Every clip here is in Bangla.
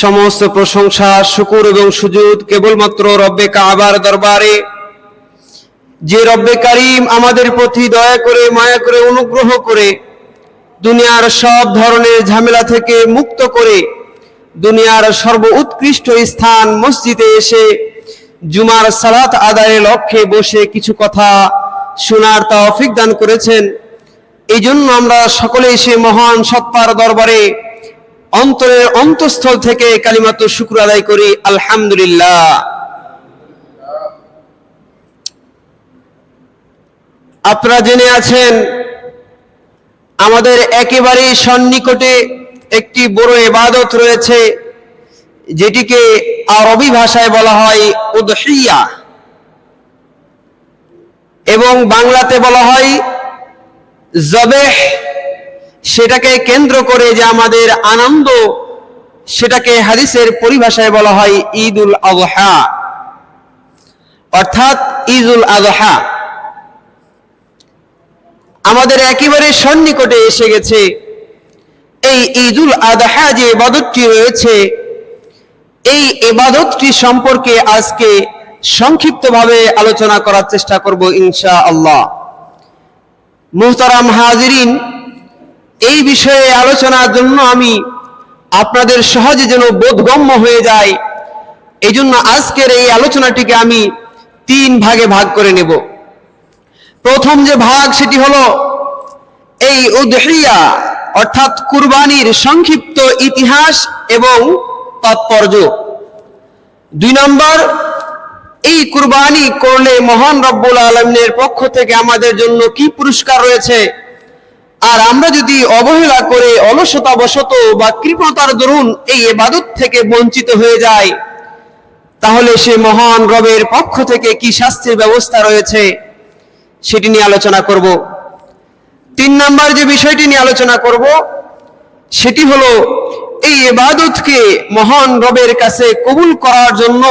সমস্ত প্রশংসা শুকর এবং সুজুদ কেবলমাত্র রব্বে কাবার দরবারে, যে রব্বে কারীম আমাদের প্রতি দয়া করে মায়া করে অনুগ্রহ করে দুনিয়ার সব ধরনের ঝামেলা থেকে মুক্ত করে দুনিয়ার সর্বোৎকৃষ্ট স্থান মসজিদে এসে জুমার সালাত আদায়ের লক্ষ্যে বসে কিছু কথা শোনার তৌফিক দান করেছেন। এই জন্য আমরা সকলে এসে মহান সত্তার দরবারে অন্তরের অন্তঃস্থল থেকে কালিমাতু শুকর আদায় করি, আলহামদুলিল্লাহ। আপনারা জেনে আছেন আমাদের একেবারে সন্নিকটে একটি বড় ইবাদত রয়েছে, যেটিকে আরবি ভাষায় বলা হয় উদহিয়া এবং বাংলাতে বলা হয় জবেহ। সেটাকে কেন্দ্র করে যে আমাদের আনন্দ, সেটাকে হাদিসের পরিভাষায় বলা হয় ঈদুল আযহা, অর্থাৎ ঈদুল আযহা আমাদের একেবারে সন্নিকটে এসে গেছে। এই ঈদুল আযহা যে ইবাদতটি রয়েছে, এই ইবাদতটি সম্পর্কে আজকে সংক্ষিপ্তভাবে আলোচনা করার চেষ্টা করব ইনশাআল্লাহ। মুহতারাম হাজিরিন, এই বিষয়ে আলোচনার জন্য আমি আপনাদের সহজে যেন বোধগম্য হয়ে যায়, এই জন্য আজকের এই আলোচনাটিকে আমি 3 ভাগে ভাগ করে নেব। প্রথম যে ভাগ সেটি হলো এই উদহিয়া অর্থাৎ কুরবানির সংক্ষিপ্ত ইতিহাস এবং তাৎপর্য। 2 নম্বর, এই কুরবানি করলে মহান রব্বুল আলামিনের পক্ষ থেকে আমাদের জন্য কি পুরস্কার রয়েছে, আর আমরা যদি অবহেলা করে অলসতাবশত বা কৃপণতার দরুন এই ইবাদত থেকে বঞ্চিত হয়ে যাই, তাহলে সে মহান রবের পক্ষ থেকে কি শাস্তির ব্যবস্থা রয়েছে সেটি নিয়ে আলোচনা করব। 3 নম্বর যে বিষয়টি নিয়ে আলোচনা করব সেটি হলো এই ইবাদতকে মহান রবের কাছে কবুল করার জন্য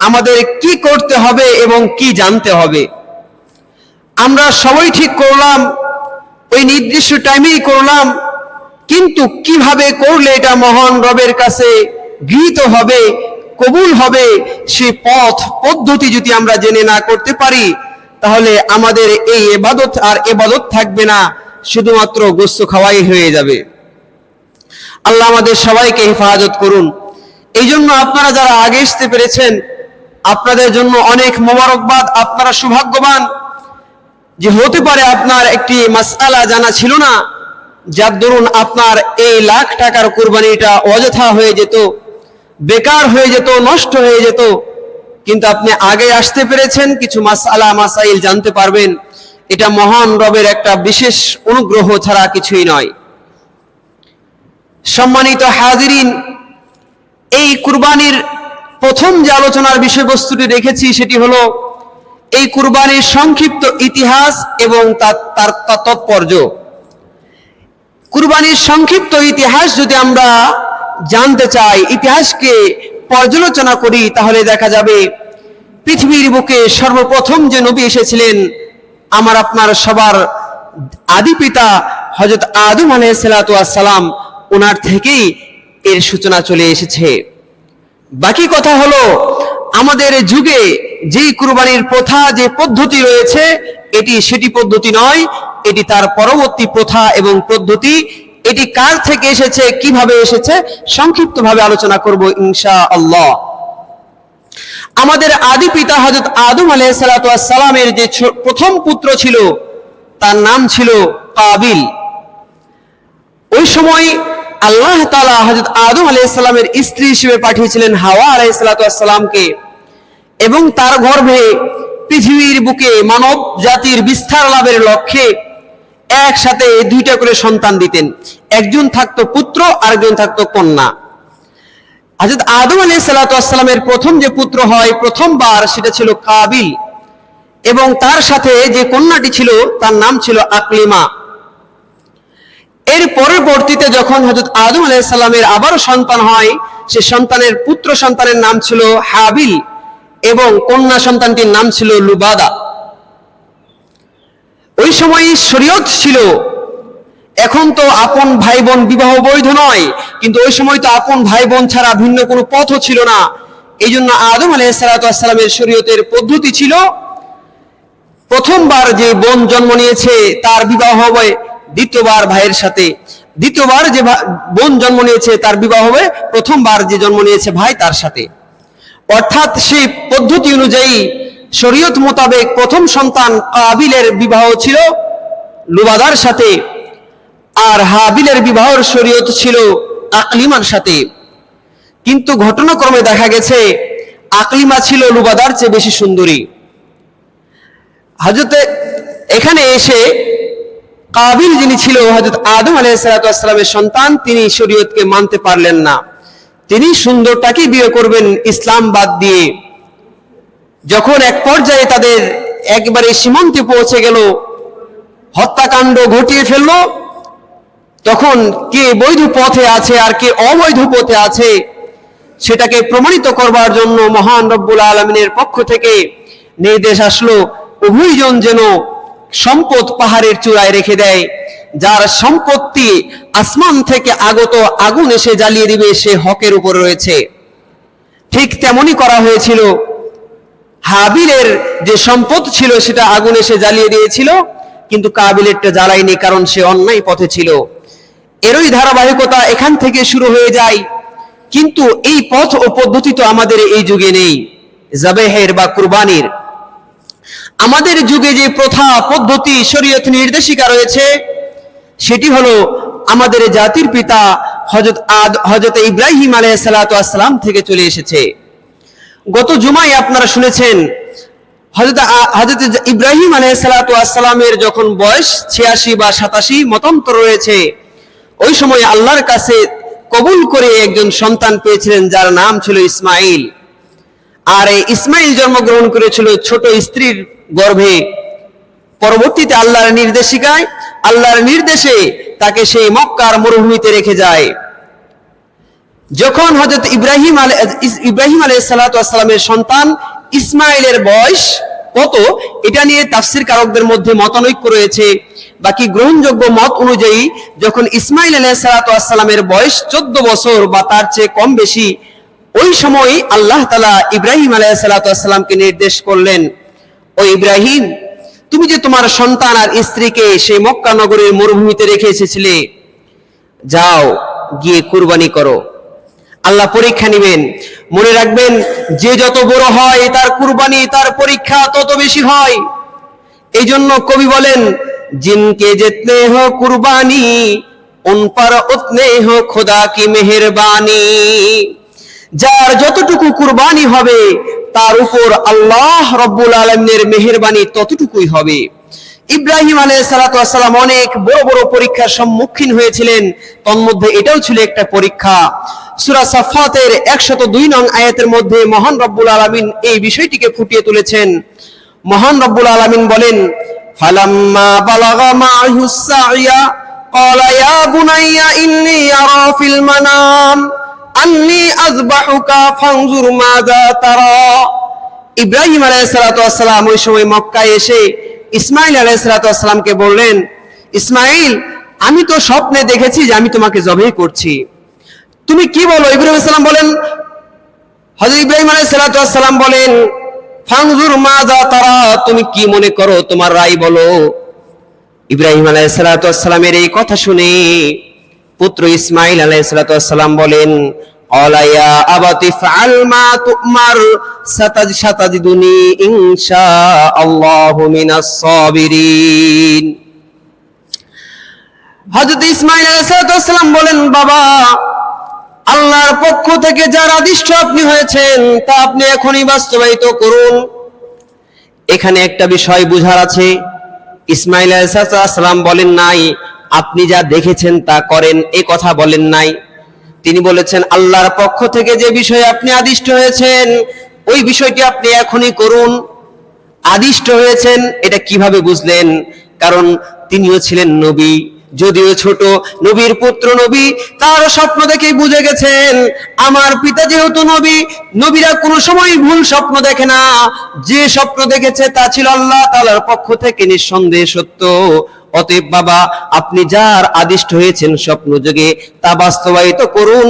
আমাদের কি করতে হবে এবং কি জানতে হবে। আমরা সবাই ঠিক করলাম, ওই নির্দিষ্ট টাইমেই করলাম, কিন্তু কিভাবে করলে এটা মহান রবের কাছে গৃহীত হবে, কবুল হবে, সেই পথ পদ্ধতি যদি আমরা জেনে না করতে পারি, তাহলে আমাদের এই ইবাদত আর ইবাদত থাকবে না, শুধুমাত্র গোশত খাওয়াই হয়ে যাবে। আল্লাহ আমাদের সবাইকে হেফাজত করুন। এই জন্য আপনারা যারা আগে আসতে পেরেছেন, আপনাদের জন্য অনেক মোবারকবাদ। আপনারা সৌভাগ্যবান যে হতে পারে আপনার একটি মাসআলা জানা ছিল না, যার দরুন আপনার এই লাখ টাকার কুরবানিটা অযথা হয়ে যেত, বেকার হয়ে যেত, নষ্ট হয়ে যেত। কিন্তু আপনি আগে আসতে পেরেছেন, কিছু মাসআলা মাসাইল জানতে পারবেন। এটা মহান রবের একটা বিশেষ অনুগ্রহ ছাড়া কিছুই নয়। সম্মানিত হাজিরিন, এই কুরবানির প্রথম যে আলোচনার বিষয়বস্তুটি রেখেছি সেটি হলো এই কুরবানির সংক্ষিপ্ত ইতিহাস এবং তার তাৎপর্য। কুরবানির সংক্ষিপ্ত ইতিহাস যদি আমরা জানতে চাই, ইতিহাসকে পর্যালোচনা করি, তাহলে দেখা যাবে পৃথিবীর বুকে সর্বপ্রথম যে নবী এসেছিলেন, আমার আপনার সবার আদি পিতা হযরত আদম আলাইহিস সালাতু ওয়াস সালাম, ওনার থেকেই এর সূচনা চলে এসেছে। বাকি কথা হলো আমাদের যুগে যেই কুরবানির প্রথা, যে পদ্ধতি রয়েছে, এটি সেটি পদ্ধতি নয়, এটি তার পরবর্তী প্রথা এবং পদ্ধতি। এটি কার থেকে এসেছে, কিভাবে এসেছে, সংক্ষিপ্তভাবে আলোচনা করব ইনশাআল্লাহ। আমাদের আদি পিতা হযরত আদম আলাইহিস সালাতু ওয়াস সালামের যে প্রথম পুত্র ছিল, তার নাম ছিল কাবিল। ওই সময় আল্লাহ তাআলা হযরত আদম আলাইহিস সালামের স্ত্রী হিসেবে পাঠিয়েছিলেন হাওয়া আলাইহিস সালাতু ওয়াস সালামকে, এবং তার গর্ভে পৃথিবীর বুকে মানব জাতির বিস্তার লাভের লক্ষ্যে একসাথে 2টা করে সন্তান দিতেন। একজন থাকতো পুত্র, আরেকজন থাকতো কন্যা। হযরত আদম আলাইহিস সালাতু ওয়াস সালামের প্রথম যে পুত্র হয় প্রথমবার, সেটা ছিল কাবিল, এবং তার সাথে যে কন্যাটি ছিল তার নাম ছিল আকলিমা। এর পরবর্তীতে যখন হযরত আদম আলাইহিস সালামের আবারও সন্তান হয়, সে সন্তানের পুত্র সন্তানের নাম ছিল হাবিল এবং কন্যা সন্তানটির নাম ছিল লুবাদা। ওই সময় শরীয়ত ছিল এখন তো আপন ভাই বোন বিবাহ বৈধ নয়, কিন্তু ওই সময় তো আপন ভাই বোন ছাড়া ভিন্ন কোনো পথও ছিল না। এই জন্য আদম আলাইহিসসালামের শরীয়তের পদ্ধতি ছিল, প্রথমবার যে বোন জন্ম নিয়েছে তার বিবাহ হবে দ্বিতীয়বার ভাইয়ের সাথে, দ্বিতীয়বার যে বোন জন্ম নিয়েছে তার বিবাহ হবে প্রথমবার যে জন্ম নিয়েছে ভাই তার সাথে। অর্থাৎ সেই পদ্ধতি অনুযায়ী শরীয়ত মোতাবেক প্রথম সন্তান কাবিলের বিবাহ ছিল লুবাদার সাথে, আর হাবিলের বিবাহের শরীয়ত ছিল আকলিমার সাথে। কিন্তু ঘটনাক্রমে দেখা গেছে আকলিমা ছিল লুবাদার চেয়ে বেশি সুন্দরী। হযরতে এখানে এসে কাবিল যিনি ছিল হযরত আদম আলাইহিসসালামের সন্তান, তিনি শরীয়তকে মানতে পারলেন না। তিনি সুন্দরটাকে বিয়ে করবেন ইসলাম বাদ দিয়ে। যখন এক পর্যায়ে তাদের একবারে সীমান্তে পৌঁছে গেল, হত্যাকাণ্ড ঘটিয়ে ফেলল, তখন কে বৈধ পথে আছে আর কে অবৈধ পথে আছে সেটাকে প্রমাণিত করবার জন্য মহান রব্বুল আলামিনের পক্ষ থেকে নির্দেশ আসলো, উভয়জন যেন সম্পদ পাহাড়ের চূড়ায় রেখে দেয়, যার সম্পত্তি আসমান থেকে আগত আগুন এসে জ্বালিয়ে দিবে সে হকের উপর রয়েছে। ঠিক তেমনই করা হয়েছিল। হাবিলের যে সম্পদ ছিল সেটা আগুন এসে জ্বালিয়ে দিয়েছিল, কিন্তু কাবিলেরটা জ্বালায়নি, কারণ সে অন্যায় পথে ছিল। এরই ধারাবাহিকতা এখান থেকে শুরু হয়ে যায়। কিন্তু এই পথ ও পদ্ধতি তো আমাদের এই যুগে নেই, জাবেহের বা কুরবানির। আমাদের যুগে যে প্রথা পদ্ধতি শরীয়ত নির্দেশিকা রয়েছে সেটি হলো আমাদের জাতির পিতা হযরত ইব্রাহিম আলাইহিসসালাম থেকে চলে এসেছে। গত জুমায় আপনারা শুনেছেন হযরত ইব্রাহিম আলাইহিসসালামের যখন বয়স 86 বা 87 মতান্তর রয়েছে, ওই সময় আল্লাহর কাছে কবুল করে একজন সন্তান পেয়েছিলেন যার নাম ছিল ইসমাইল। আর এই ইসমাইল জন্মগ্রহণ করেছিল ছোট স্ত্রীর গর্ভে। পরবর্তীতে আল্লাহর নির্দেশিকায়, আল্লাহর নির্দেশে তাকে সেই মক্কার মরুভূমিতে রেখে যায়। যখন হযরত ইব্রাহিম আলাইহিসসালামের সন্তান ইসমাইলের বয়স কত, এটা নিয়ে তাফসীর কারকদের মধ্যে মতানৈক্য রয়েছে। বাকি গ্রহণযোগ্য মত অনুযায়ী যখন ইসমাইল আলাইহিসসালামের বয়স 14 বছর বা তার চেয়ে কম বেশি, ওই সময় আল্লাহ তাআলা ইব্রাহিম আলাইহিসসালামকে নির্দেশ করলেন, ও ইব্রাহিম, তুমি যে তোমার সন্তান আর স্ত্রীকে সেই মক্কা নগরীর মরুভূমিতে রেখে এসেছিলে, যাও গিয়ে কুরবানি করো। আল্লাহ পরীক্ষা নেবেন। মনে রাখবেন, যে যত বড় হয় তার কুরবানি, তার পরীক্ষা তত বেশি হয়। এই জন্য কবি বলেন, জিনকে জিতনে হো কুরবানি উন পর উতনে হো খোদা কি মেহেরবানি। যার যতটুকু কুরবানি হবে তার উপর আল্লাহ রব্বুল আলামিনের মেহেরবানি ততটুকুই হবে। ইব্রাহিম আলাইহিসসালাম অনেক বড় বড় পরীক্ষার সম্মুখীন হয়েছিলেন, তন্মধ্যে এটাও ছিল একটা পরীক্ষা। সূরা সাফফাতের 102 নং আয়াতের মধ্যে মহান রব্বুল আলামিন এই বিষয়টিকে ফুটিয়ে তুলেছেন। মহান রব্বুল আলামিন বলেন, ফালাম্মা বালাগা মা'হুস সা'য়া ক্বালা ইয়া বুনাইয়া ইন্নী আরা ফিল মানাম আন্নী আযবাহুকা ফানজুর মাযা তারা। ইব্রাহিম আলাইহিসসালাম ওই সময় মক্কায় এসে ইসমাইল আলাইহিসসালামকে বললেন, ইসমাইল, আমি তো স্বপ্নে দেখেছি যে আমি তোমাকে জবাই করছি, তুমি কি বলো? ইব্রাহিম আলাইহিসসালাম বলেন, হযরত ইব্রাহিম আলাইহিসসালাম বলেন, ফানজুর মাযা তারা, তুমি কি মনে করো, তোমার রায় বলো। ইব্রাহিম আলাইহিসসালামের এই কথা শুনে পুত্র ইসমাইল আলাইহিসসালাম বলেন, ক্বালা ইয়া আবাতি ফাআল মা তুমার সাতাজিদুনি ইনশাআল্লাহু মিনাস সাবিরিন। হযরত ইসমাইল আলাইহিসসালাম বলেন, বাবা, আল্লাহর পক্ষ থেকে যার আদিষ্ট আপনি হয়েছেন তা আপনি এখনই বাস্তবায়িত করুন। এখানে একটা বিষয় বুঝার আছে। ইসমাইল আলাইহিসসালাম বলেন নাই আপনি যা দেখেছেন তা করেন, এই কথা বলেন নাই। তিনি বলেছেন আল্লাহর পক্ষ থেকে যে বিষয়ে আপনি আদিষ্ট হয়েছেন ওই বিষয়টি আপনি এখনই করুন। আদিষ্ট হয়েছেন এটা কিভাবে বুঝলেন? কারণ তিনিও ছিলেন নবী, যদিও ছোট, নবীর পুত্র নবী, তার স্বপ্ন দেখে বুঝে গেছেন আমার পিতা যেহেতু নবী, নবীরা কোনো সময় ভুল স্বপ্ন দেখে না। যে স্বপ্ন দেখেছে তা ছিল আল্লাহ তাআলার পক্ষ থেকে নিঃসন্দেহে সত্য। অতএব বাবা, আপনি যার আদিষ্ট হয়েছেন স্বপ্ন যোগে তা বাস্তবায়িত করুন।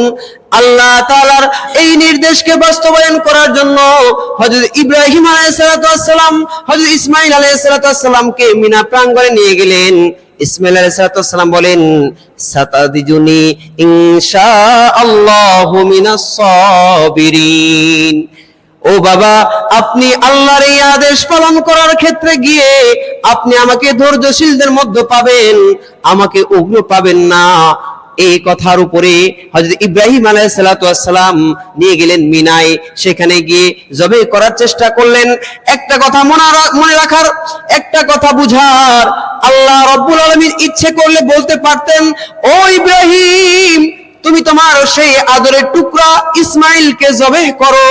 আল্লাহ তাআলার এই নির্দেশকে বাস্তবায়ন করার জন্য হযরত ইব্রাহিম আলাইহিস সালাম হযরত ইসমাঈল আলাইহিস সালামকে মিনা প্রাঙ্গণে নিয়ে গেলেন। ইসমাঈল আলাইহিস সালাম বলেন, সাতাদিজুনি ইনশাআল্লাহু মিনাস সাবিরিন। ও বাবা, আপনি আল্লাহর এই আদেশ পালন করার ক্ষেত্রে গিয়ে আপনি আমাকে ধৈর্যশীলদের মধ্যে পাবেন, আমাকে উগ্র পাবেন না। এই কথার উপরে হযরত ইব্রাহিম আলাইহিস সালাম নিয়ে গেলেন মিনায়। সেখানে গিয়ে জবে করার চেষ্টা করলেন। একটা কথা মনে রাখার, একটা কথা বুঝার, আল্লাহ রাব্বুল আলামিন ইচ্ছে করলে বলতে পারতেন, ও ইব্রাহিম, তুমি তোমার সেই আদরের টুকরা ইসমাইলকে জবেহ করো,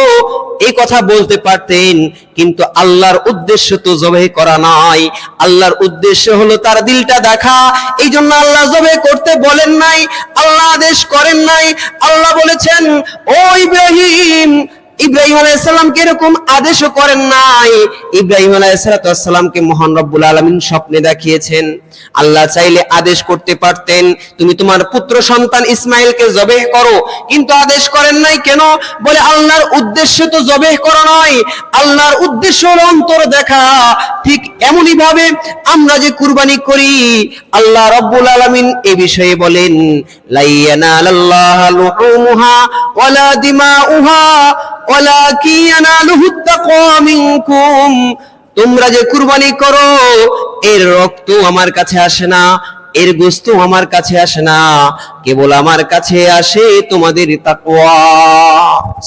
এই কথা বলতে পারতেন। কিন্তু আল্লাহর উদ্দেশ্য তো জবেহ করা নয়, আল্লাহর উদ্দেশ্য হলো তার দিলটা দেখা। এই জন্য আল্লাহ জবেহ করতে বলেন নাই, আল্লাহ আদেশ করেন নাই। আল্লাহ বলেছেন, ও ইব্রাহিম, ইব্রাহিম আলাইহিস সালামকে এরকম আদেশও করেন নাই। ইব্রাহিম আলাইহিস সালামকে মহান রব্বুল আলামিন স্বপ্নে দেখিয়েছেন। আল্লাহ চাইলে আদেশ করতে পারতেন, তুমি তোমার পুত্র সন্তান ইসমাইলকে জবেহ করো, কিন্তু আদেশ করেন নাই। কেন? বলে আল্লাহর উদ্দেশ্য তো জবেহ করা নয়, আল্লাহর উদ্দেশ্য হলো অন্তর দেখা। ঠিক এমনই ভাবে আমরা যে কুরবানি করি, আল্লাহ রাব্বুল আলামিন এই বিষয়ে বলেন, লা ইয়ানালাল্লাহু লুহুমুহা ওয়ালা দিমাউহা ওয়ালাকিন ইয়ানালুহুত তাকওয়া মিনকুম। তোমরা যে কুরবানি করো, এর রক্ত আমার কাছে আসে না, এর গোশত আমার কাছে আসে না, কেবল আমার কাছে আসে তোমাদের তাকওয়া।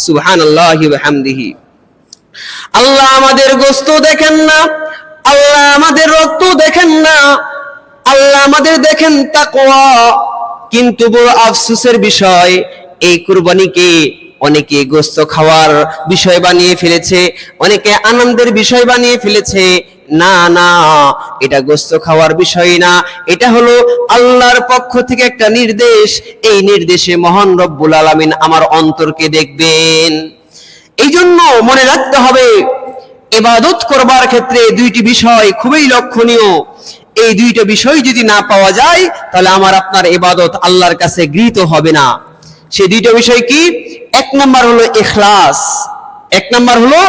সুবহানাল্লাহি ওয়া বিহামদিহি। আল্লাহ আমাদের গোশত দেখেন না, আল্লাহ আমাদের রক্ত দেখেন না, আল্লাহ আমাদের দেখেন তাকওয়া। কিন্তু বড় আফসোসের বিষয়, এই কুরবানিকে অনেকে গোশত খাওয়ার বিষয় বানিয়ে ফেলেছে, অনেকে আনন্দের বিষয় বানিয়ে ফেলেছে। না না, এটা গোশত খাওয়ার বিষয় না, এটা হলো আল্লাহর পক্ষ থেকে একটা নির্দেশ। এই নির্দেশে মহান রব্বুল আলামিন আমার অন্তরকে দেখবেন। এই জন্য মনে রাখতে হবে, ইবাদত করবার ক্ষেত্রে দুইটি বিষয় খুবই লক্ষণীয়। এই দুইটা বিষয় যদি না পাওয়া যায়, তাহলে আমার আপনার ইবাদত আল্লাহর কাছে গৃহীত হবে না। সেই দুইটা বিষয় কি? এক নাম্বার হলো ইখলাস। এক নাম্বার হলো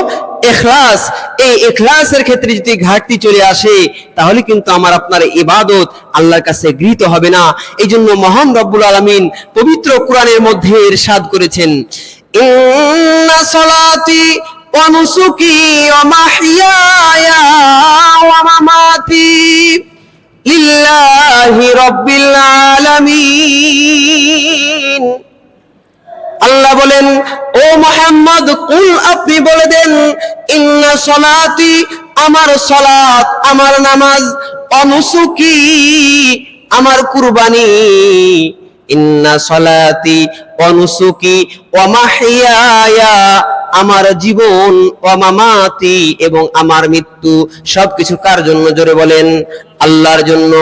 ইখলাস। এই ইখলাসের ক্ষেত্রে যদি ঘাটতি চলে আসে, তাহলে কিন্তু আমার আপনার ইবাদত আল্লাহর কাছে গৃহীত হবে না। এই জন্য মহান রব্বুল আলামিন পবিত্র কোরআনের মধ্যে ইরশাদ করেছেন, ইন্না সালাতি ওয়া নুসুকি ওয়া মাহইয়ায়া ওয়া মামাতি লিল্লাহি রাব্বিল আলামিন। আল্লাহ বলেন, ও মুহাম্মদ, কুল, আপনি বলে দেন, ইন্না সালাতি, আমার সালাত, আমার নামাজ, ওয়া নুসুকি, আমার কুরবানি, ইন্না সালাতি ওয়া নুসুকি ওয়া মাহইয়ায়া, আমার জীবন, ওয়া মামাতি, এবং আমার মৃত্যু, সবকিছু কার জন্য? জোরে বলেন, আল্লাহর জন্য।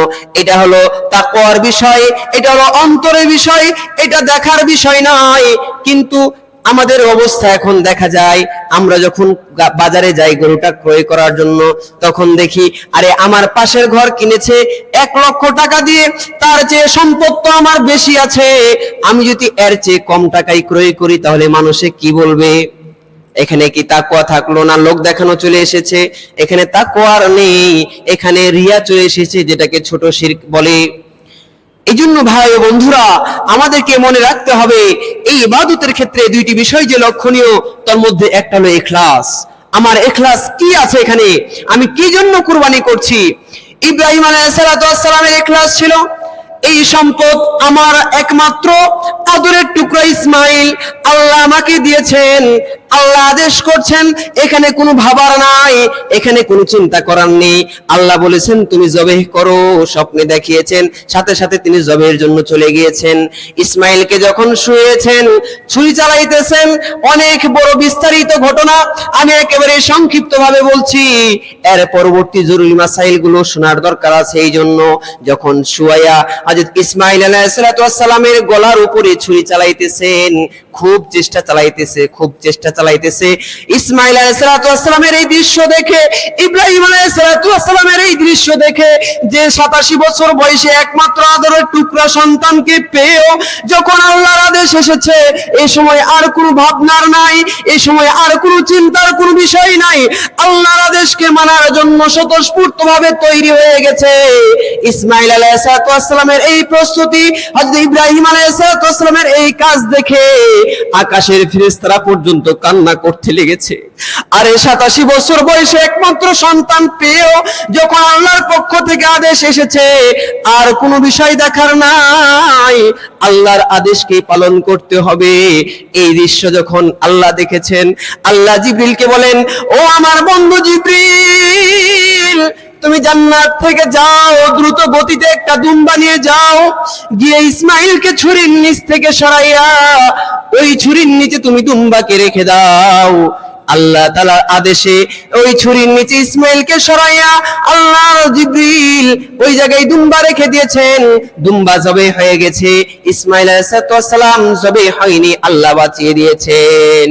এটা হলো তাকওয়ার বিষয়, এটা হলো অন্তরের বিষয়, এটা দেখার বিষয় নয়। কিন্তু আমাদের অবস্থা এখন দেখা যায়, আমরা যখন বাজারে যাই গরুটা ক্রয় করার জন্য, তখন দেখি, আরে আমার পাশের ঘর কিনেছে 1 লক্ষ টাকা দিয়ে, তার চেয়ে সম্পদ তো আমার বেশি আছে, আমি যদি এর চেয়ে কম টাকায় ক্রয় করি, তাহলে মানুষে কি বলবে? এখানে কি তাকওয়া থাকলো না? লোক দেখানো চলে এসেছে। এখানে তাকওয়া আর নেই, এখানে রিয়া চলে এসেছে, যেটাকে ছোট শিরক বলে। এই জন্য ভাই ও বন্ধুরা, আমাদেরকে মনে রাখতে হবে, এই ইবাদতের ক্ষেত্রে দুইটি বিষয় যে লক্ষণীয়, তার মধ্যে একটা হলো ইখলাস। আমার ইখলাস কি আছে এখানে? আমি কি জন্য কুরবানি করছি? ইব্রাহিম আলাইহিস সালামের ইখলাস ছিল, এই সম্পদ আমার একমাত্র আদরের টুকরা ইসমাইল আল্লাহ আমাকে দিয়েছেন, আল্লাহ আদেশ করছেন, এখানে কোনো ভাবার নাই, এখানে কোনো চিন্তা করার নেই। আল্লাহ বলেছেন তুমি জবেহ করো, স্বপ্নে দেখিয়েছেন, সাথে সাথে তিনি জবেহের জন্য চলে গিয়েছেন। ইসমাইলকে যখন শুয়েছেন, ছুরি চালাইতেছেন, অনেক বড় বিস্তারিত ঘটনা, আমি একেবারে সংক্ষিপ্ত ভাবে বলছি, এর পরবর্তী জরুরি মাসাইল গুলো শোনার দরকার আছে। এই জন্য যখন শুয়াইয়া হযরত ইসমাইল আলাইহিস সালামের গলার উপরে ছুরি চালাইতেছেন, খুব চেষ্টা চালাইতেছে, খুব চেষ্টা চালাইতেছে। ইসমাইল আলাইহিস সালামের এই দৃশ্য দেখে, ইব্রাহিম আলাইহিস সালামের এই দৃশ্য দেখে, যে 87 বছর বয়সে একমাত্র আদরের টুকরা সন্তানকে পেয়েও যখন আল্লাহর আদেশ এসেছে, এই সময় আর কোনো ভাবনার নাই, এই সময় আর কোনো চিন্তার কোনো বিষয় নাই, আল্লাহর আদেশকে মানার জন্য স্বতঃস্ফূর্তভাবে তৈরি হয়ে গেছে। ইসমাইল আলাইহিস সালামের এই প্রস্তুতি, হযরত ইব্রাহিম আলাইহিস সালামের এই কাজ দেখে আকাশের ফেরেশতারা পর্যন্ত কান্না করতে লেগেছে। আর এই 87 বছর বয়সে একমাত্র সন্তান পেয়েও যখন আল্লাহর পক্ষ থেকে আদেশ এসেছে, আর কোনো বিষয় দেখার নাই, আল্লাহর আদেশকে পালন করতে হবে। এই দৃশ্য যখন আল্লাহ দেখেছেন, আল্লাহ জিবরিলকে বলেন, ও আমার বন্ধু জিবরিল, তুমি জান্নাত থেকে যাও, দ্রুত গতিতে একটা দুম্বা নিয়ে যাও, গিয়ে ইসমাইলকে ছুরির নিচ থেকে সরাইয়া ওই ছুরির নিচে তুমি দুম্বাকে রেখে দাও। আল্লাহ তাআলার আদেশে ওই ছুরির নিচে ইসমাইলকে সরাইয়া আল্লাহর জিবরিল ওই জায়গায় দুম্বা রেখে দিয়েছেন। দুম্বা জবে হয়ে গেছে, ইসমাইল আলাইহিস সালাম জবে হয়নি, আল্লাহ বাঁচিয়ে দিয়েছেন।